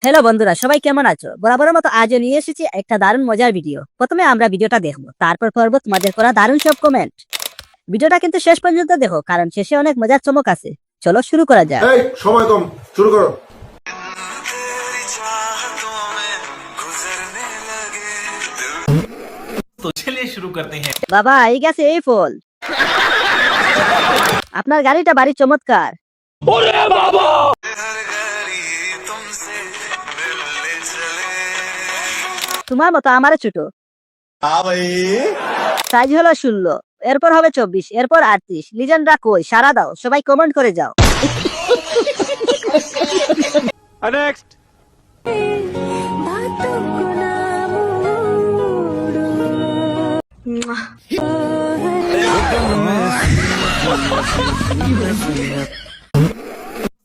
Hello বন্ধুরা, সবাই কেমন আছো? বরাবরের মতো আজও নিয়ে এসেছি একটা দারুণ মজার ভিডিও। প্রথমে আমরা ভিডিওটা দেখবো, তারপর পড়বো তোমাদের করা দারুণ সব কমেন্ট। ভিডিওটা কিন্তু শেষ পর্যন্ত দেখো, কারণ শেষে অনেক মজার চমক আছে। চলো শুরু করা যাক। এই সময় কম, শুরু করো। तो चलिए शुरू करते हैं। বাবা এই গেছে এই ফল। আপনার গাড়িটা বাড়ি চমৎকার। তোমার মতো আমারও ছোট। সাইজ হলো 16, এরপর হবে 24, এরপর 38। লিজেন্ডরা কই? সারা দাও, সবাই কমেন্ট করে যাও। नेक्स्ट।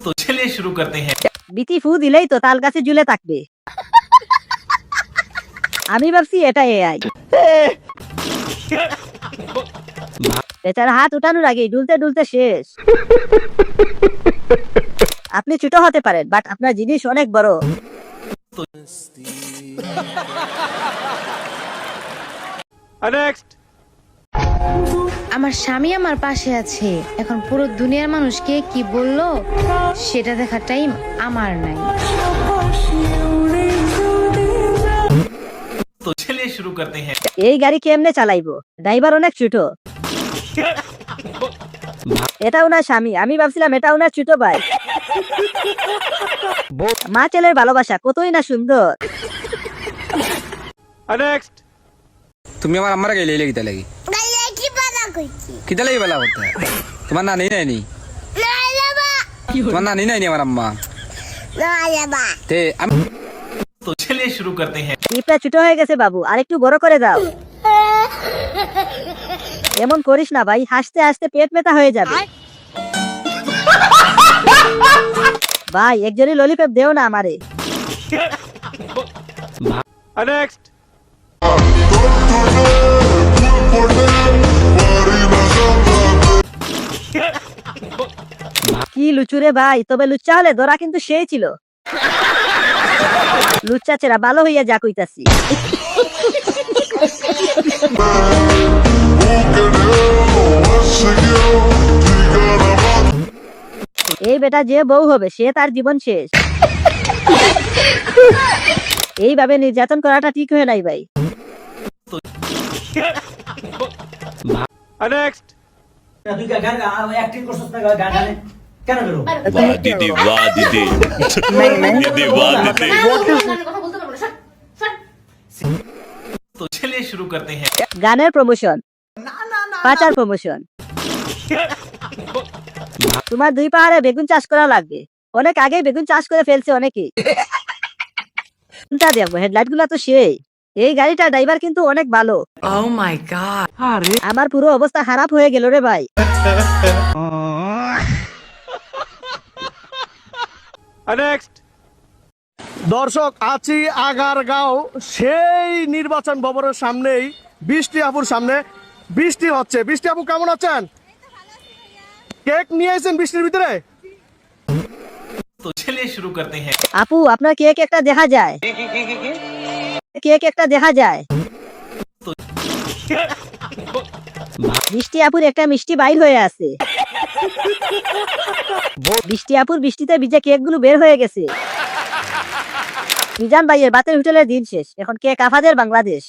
तो चलिए शुरू करते हैं। বিতি ফু দিলেই তো তাল গাছে ঝুলে থাকবে। আমি ভাবছি এটা এআই। বেচারা হাত উঠানোর আগে ডুলতে ডুলতে শেষ। আপনি ছোট হতে পারেন, বাট আপনার জিনিস অনেক বড়। नेक्स्ट। আমার স্বামী আমার পাশে আছে, এখন পুরো দুনিয়ার মানুষকে কি বললো সেটা দেখার টাইম আমার নাই। तो चलिए शुरू करते हैं। এই গাড়ি কেমনে চালাইবো? ড্রাইভার অনেক ছোট। এটা ওনার স্বামী, আমি ভাবছিলাম এটা ওনার ছোট ভাই। মা ছেলের ভালোবাসা কতই না সুন্দর। नेक्स्ट। তুমি আমার আম্মার গাইলে কিতা লাগি কিতা লাগি বেলা করতে তোমার নানি নাইনি তোমার নানি নাইনি আমার আম্মা তে আমি तो चलिए शुरू करते हैं। জিপটা ছোট হয়ে গেছে বাবু, আর একটু বড় করে দাও। এমন করিস না ভাই, হাসতে হাসতে পেট ব্যথা হয়ে যাবে। ভাই একজনই ললিপপ দেও না আমারে। नेक्स्ट। কি লুচুরে ভাই, তবে লুচ্চা হলে ধরা কিন্তু সেই ছিল। লুচ্চা চেরা ভালো হইয়া যা কইতাছি। এই বেটা যে বউ হবে সে তার জীবন শেষ। এইভাবে নির্যাতন করাটা ঠিক হয়ে নাই ভাই। नेक्स्ट। वाह दीदी वाह दीदी दीदी वाह दीदी तो चलिए शुरू करते हैं। গানের প্রমোশন, পাচার প্রমোশন। তোমার 2 পাহাড়ে বেগুন চাষ করা লাগবে। অনেক আগেই বেগুন চাষ করে ফেলছে অনেকেই। চিন্তা দেখবো, হেডলাইট গুলা তো সেই। এই গাড়িটা ড্রাইভার কিন্তু অনেক ভালো। আমার পুরো অবস্থা খারাপ হয়ে গেল রে ভাই। नेक्स्ट। দর্শক, আছি আগারগাঁও সেই নির্বাচন ভবনের সামনেই, বৃষ্টি আপুর সামনে। বৃষ্টি হচ্ছে। বৃষ্টি আপু কেমন আছেন? কেক নিয়ে এসেছেন বৃষ্টির ভিতরে? तो चलिए शुरू करते हैं। আপু আপনার কেক একটা দেখা যায়। কেক একটা দেখা যায়। বৃষ্টি আপুর একটা মিষ্টি বাইর হয়ে আছে। বৃষ্টি আপুর বৃষ্টিতে ভিজে কেক গুলো বের হয়ে গেছে। মিজান ভাইয়ের বাতের হোটেলের দিন শেষ, এখন কেক আফাদের বাংলাদেশ।